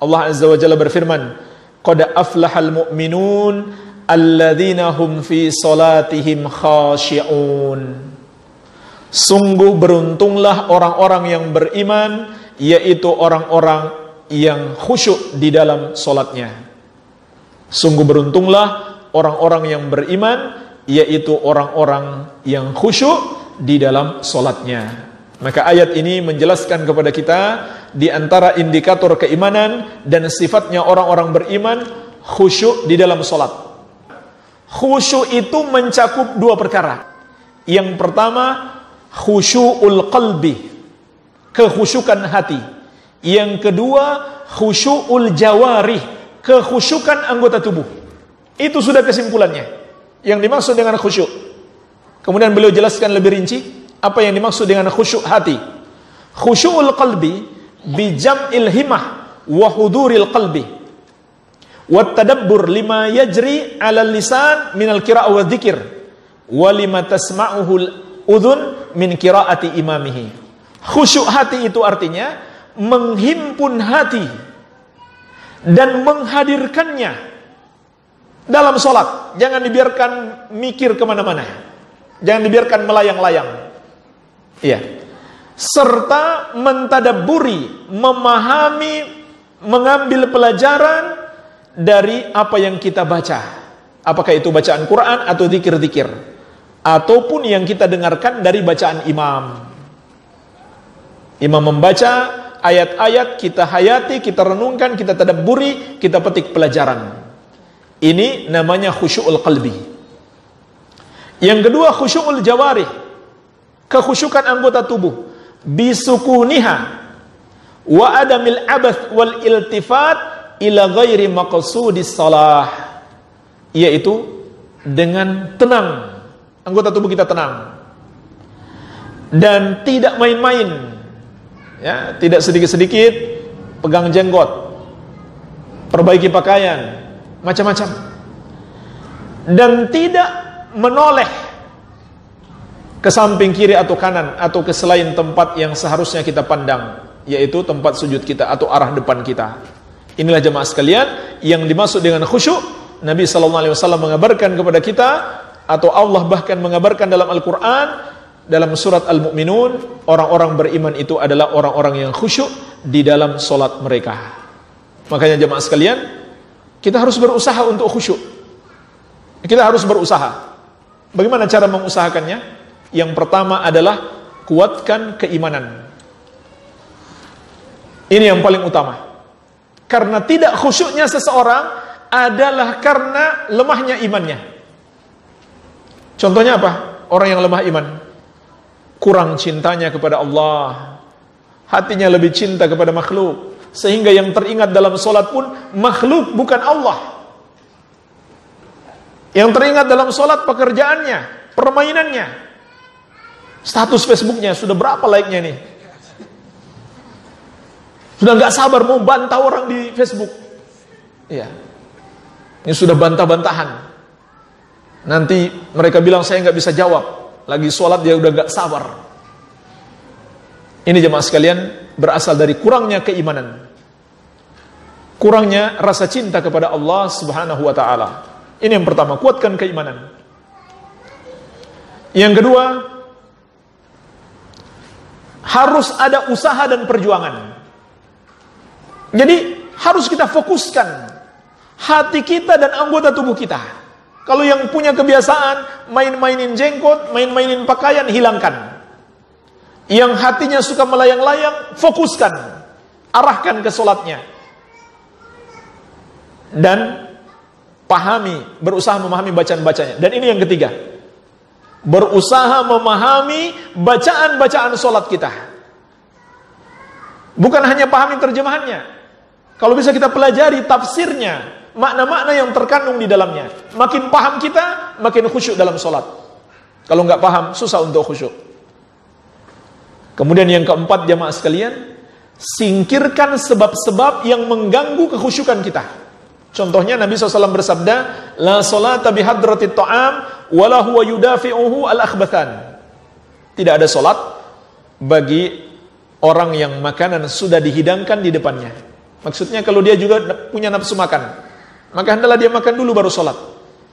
Allah Azza wa Jalla berfirman, "Qad aflahal mu'minun alladzina hum fi salatihim khashi'un." Sungguh beruntunglah orang-orang yang beriman, yaitu orang-orang yang khusyuk di dalam salatnya. Sungguh beruntunglah orang-orang yang beriman, yaitu orang-orang yang khusyuk di dalam salatnya. Maka ayat ini menjelaskan kepada kita di antara indikator keimanan dan sifatnya orang-orang beriman, khusyuk di dalam salat. Khusyuk itu mencakup dua perkara. Yang pertama, khusyu'ul qalbi, kekhusyukan hati. Yang kedua, khusyu'ul jawarih, kekhusyukan anggota tubuh. Itu sudah kesimpulannya yang dimaksud dengan khusyuk. Kemudian beliau jelaskan lebih rinci apa yang dimaksud dengan khusyuk hati. Khusyu'ul qalbi bi jam'il himmah wa huduril qalbi wa tadabbur lima yajri 'ala lisan minal qira'ah wa dzikir wa lima tasma'uhu udhun min qira'ati imamihi. Khusyuk hati itu artinya menghimpun hati dan menghadirkannya dalam sholat. Jangan dibiarkan mikir kemana-mana, jangan dibiarkan melayang-layang. Iya. Serta mentadabburi, memahami, mengambil pelajaran dari apa yang kita baca. Apakah itu bacaan Quran atau zikir-zikir, ataupun yang kita dengarkan dari bacaan imam. Imam membaca ayat-ayat, kita hayati, kita renungkan, kita tadabburi, kita petik pelajaran. Ini namanya khusyu'ul qalbi. Yang kedua, khusyu'ul jawarih, kekhusyukan anggota tubuh, bisukuniha wa adamil abath wal iltifat ila ghairi maqsudis salah, yaitu dengan tenang, anggota tubuh kita tenang dan tidak main-main, ya, tidak sedikit-sedikit pegang jenggot, perbaiki pakaian, macam-macam, dan tidak menoleh ke samping kiri atau kanan atau ke selain tempat yang seharusnya kita pandang, yaitu tempat sujud kita atau arah depan kita. Inilah jemaah sekalian yang dimaksud dengan khusyuk. Nabi SAW mengabarkan kepada kita, atau Allah bahkan mengabarkan dalam Al-Quran, dalam surat Al-Mu'minun, orang-orang beriman itu adalah orang-orang yang khusyuk di dalam solat mereka. Makanya jemaah sekalian, kita harus berusaha untuk khusyuk. Kita harus berusaha. Bagaimana cara mengusahakannya? Yang pertama adalah kuatkan keimanan. Ini yang paling utama. Karena tidak khusyuknya seseorang adalah karena lemahnya imannya. Contohnya apa? Orang yang lemah iman, kurang cintanya kepada Allah, hatinya lebih cinta kepada makhluk, sehingga yang teringat dalam solat pun makhluk, bukan Allah. Yang teringat dalam solat pekerjaannya, permainannya, status Facebooknya sudah berapa like-nya nih? Sudah nggak sabar mau bantah orang di Facebook. Iya. Ini sudah bantah-bantahan. Nanti mereka bilang saya nggak bisa jawab. Lagi sholat dia udah nggak sabar. Ini jemaah sekalian berasal dari kurangnya keimanan, kurangnya rasa cinta kepada Allah Subhanahu wa ta'ala. Ini yang pertama, kuatkan keimanan. Yang kedua, harus ada usaha dan perjuangan. Jadi harus kita fokuskan hati kita dan anggota tubuh kita. Kalau yang punya kebiasaan main-mainin jenggot, main-mainin pakaian, hilangkan. Yang hatinya suka melayang-layang, fokuskan, arahkan ke sholatnya. Dan pahami, berusaha memahami bacaan-bacanya. Dan ini yang ketiga, berusaha memahami bacaan-bacaan sholat kita. Bukan hanya pahami terjemahannya. Kalau bisa kita pelajari tafsirnya, makna-makna yang terkandung di dalamnya. Makin paham kita, makin khusyuk dalam sholat. Kalau nggak paham, susah untuk khusyuk. Kemudian yang keempat jamaah sekalian, singkirkan sebab-sebab yang mengganggu kekhusyukan kita. Contohnya Nabi SAW bersabda, la sholata bihadratit ta'am wala huwa yudafi'uhu al-akhbathan. Tidak ada solat bagi orang yang makanan sudah dihidangkan di depannya, Maksudnya kalau dia juga punya nafsu makan, maka hendaklah dia makan dulu baru sholat.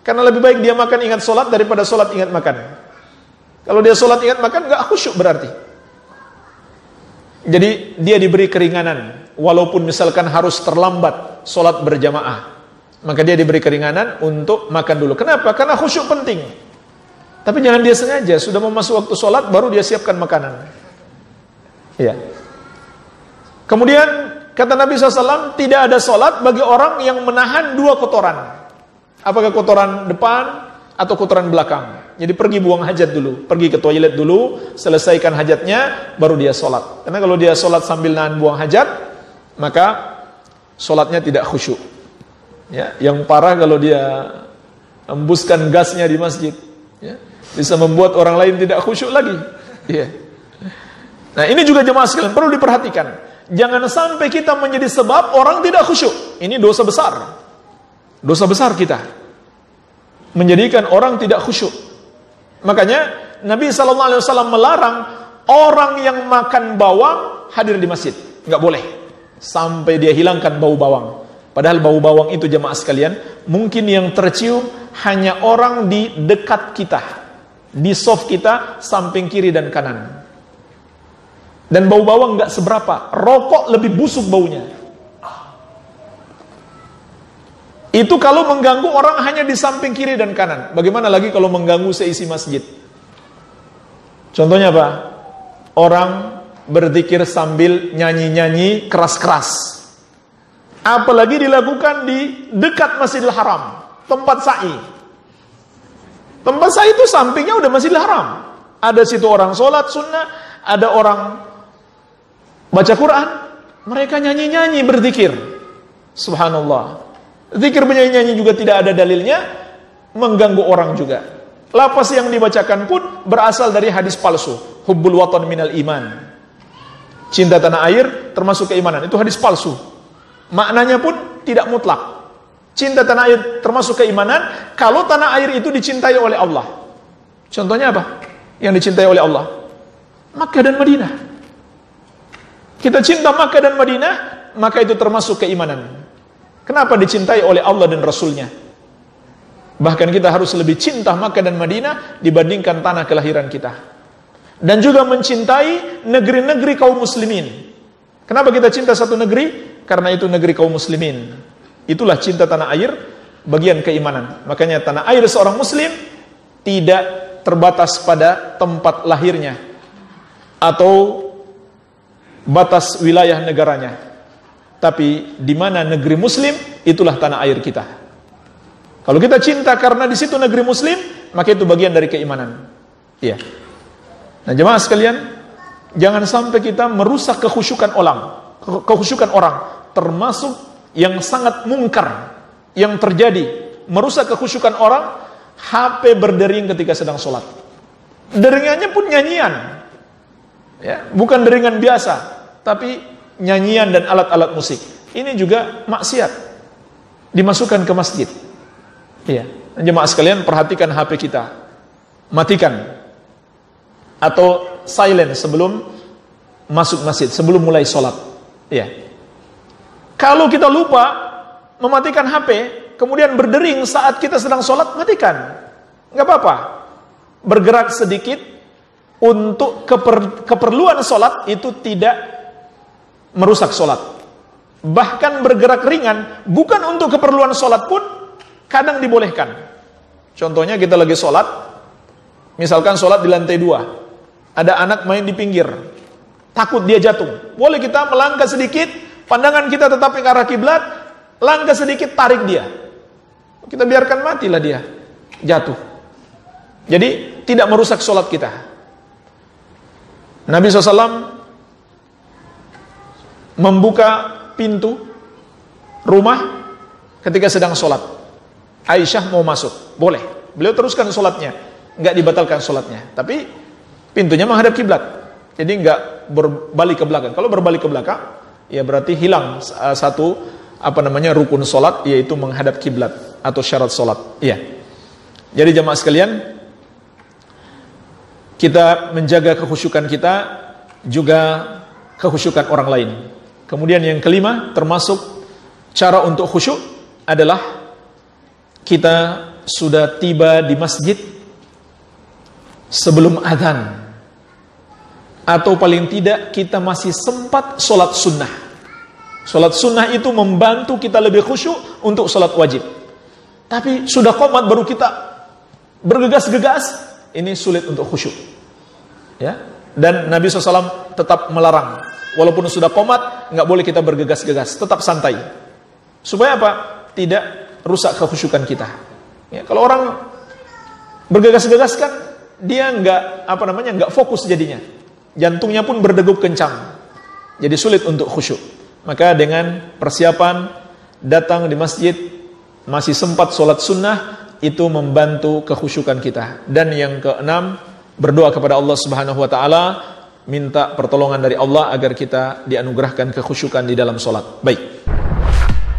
Karena lebih baik dia makan ingat sholat daripada sholat ingat makan. Kalau dia sholat ingat makan, nggak khusyuk berarti. Jadi dia diberi keringanan, walaupun misalkan harus terlambat sholat berjamaah, maka dia diberi keringanan untuk makan dulu. Kenapa? Karena khusyuk penting. Tapi jangan dia sengaja, sudah mau masuk waktu sholat, baru dia siapkan makanan. Ya. Kemudian, kata Nabi SAW, tidak ada sholat bagi orang yang menahan dua kotoran. Apakah kotoran depan atau kotoran belakang. Jadi pergi buang hajat dulu, pergi ke toilet dulu, selesaikan hajatnya, baru dia sholat. Karena kalau dia sholat sambil nahan buang hajat, maka sholatnya tidak khusyuk. Ya, yang parah kalau dia hembuskan gasnya di masjid, ya, bisa membuat orang lain tidak khusyuk lagi. Ya. Nah, ini juga jemaah sekalian perlu diperhatikan. Jangan sampai kita menjadi sebab orang tidak khusyuk. Ini dosa besar. Dosa besar kita menjadikan orang tidak khusyuk. Makanya Nabi SAW melarang orang yang makan bawang hadir di masjid. Nggak boleh sampai dia hilangkan bau bawang. Padahal bau bawang itu jemaah sekalian, mungkin yang tercium hanya orang di dekat kita, di soft kita, samping kiri dan kanan. Dan bau bawang nggak seberapa, rokok lebih busuk baunya. Itu kalau mengganggu orang hanya di samping kiri dan kanan. Bagaimana lagi kalau mengganggu seisi masjid? Contohnya apa? Orang berzikir sambil nyanyi-nyanyi keras-keras. Apalagi dilakukan di dekat Masjidil Haram, tempat sa'i. Tempat sa'i itu sampingnya udah Masjidil Haram. Ada situ orang sholat sunnah, ada orang baca Quran, mereka nyanyi-nyanyi berzikir. Subhanallah. Zikir penyanyi-nyanyi juga tidak ada dalilnya, mengganggu orang juga. Lafaz yang dibacakan pun berasal dari hadis palsu. Hubbul watan minal iman. Cinta tanah air termasuk keimanan. Itu hadis palsu. Maknanya pun tidak mutlak. Cinta tanah air termasuk keimanan kalau tanah air itu dicintai oleh Allah. Contohnya apa? Yang dicintai oleh Allah? Makkah dan Madinah. Kita cinta Makkah dan Madinah, maka itu termasuk keimanan. Kenapa dicintai oleh Allah dan Rasulnya? Bahkan kita harus lebih cinta Makkah dan Madinah dibandingkan tanah kelahiran kita. Dan juga mencintai negeri-negeri kaum muslimin. Kenapa kita cinta satu negeri? Karena itu negeri kaum muslimin. Itulah cinta tanah air, bagian keimanan. Makanya tanah air seorang muslim tidak terbatas pada tempat lahirnya atau batas wilayah negaranya. Tapi di mana negeri muslim, itulah tanah air kita. Kalau kita cinta karena di situ negeri muslim, maka itu bagian dari keimanan. Iya. Nah, jemaah sekalian, jangan sampai kita merusak kekhusyukan orang, termasuk yang sangat mungkar yang terjadi, merusak kekhusyukan orang, HP berdering ketika sedang sholat. Deringannya pun nyanyian. Ya, bukan deringan biasa, tapi nyanyian dan alat-alat musik. Ini juga maksiat. Dimasukkan ke masjid. Iya. Jemaah sekalian, perhatikan HP kita. Matikan. Atau silent sebelum masuk masjid, sebelum mulai sholat. Iya. Kalau kita lupa mematikan HP, kemudian berdering saat kita sedang sholat, matikan. Nggak apa-apa. Bergerak sedikit untuk keperluan sholat itu tidak merusak sholat. Bahkan bergerak ringan bukan untuk keperluan sholat pun kadang dibolehkan. Contohnya kita lagi sholat, misalkan sholat di lantai 2, ada anak main di pinggir, takut dia jatuh, boleh kita melangkah sedikit, pandangan kita tetap ke arah kiblat, langkah sedikit, tarik dia, kita biarkan matilah dia jatuh. Jadi tidak merusak sholat kita. Nabi SAW membuka pintu rumah ketika sedang sholat. Aisyah mau masuk, boleh. Beliau teruskan sholatnya, nggak dibatalkan sholatnya. Tapi pintunya menghadap kiblat, jadi nggak berbalik ke belakang. Kalau berbalik ke belakang, ya berarti hilang satu rukun sholat, yaitu menghadap kiblat atau syarat sholat. Iya. Jadi jamaah sekalian, kita menjaga kekhusyukan kita, juga kekhusyukan orang lain. Kemudian yang kelima, termasuk cara untuk khusyuk adalah kita sudah tiba di masjid sebelum adzan, atau paling tidak kita masih sempat sholat sunnah. Sholat sunnah itu membantu kita lebih khusyuk untuk sholat wajib. Tapi sudah qomat baru kita bergegas-gegas, ini sulit untuk khusyuk. Ya, dan Nabi SAW tetap melarang, walaupun sudah qomat, nggak boleh kita bergegas-gegas, tetap santai. Supaya apa? Tidak rusak kekhusyukan kita. Ya, kalau orang bergegas-gegas kan dia nggak fokus jadinya, jantungnya pun berdegup kencang, jadi sulit untuk khusyuk. Maka dengan persiapan datang di masjid masih sempat sholat sunnah, itu membantu kekhusyukan kita. Dan yang keenam, berdoa kepada Allah Subhanahu wa taala, minta pertolongan dari Allah agar kita dianugerahkan kekhusyukan di dalam sholat. Baik.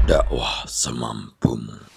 Dakwah semampumu.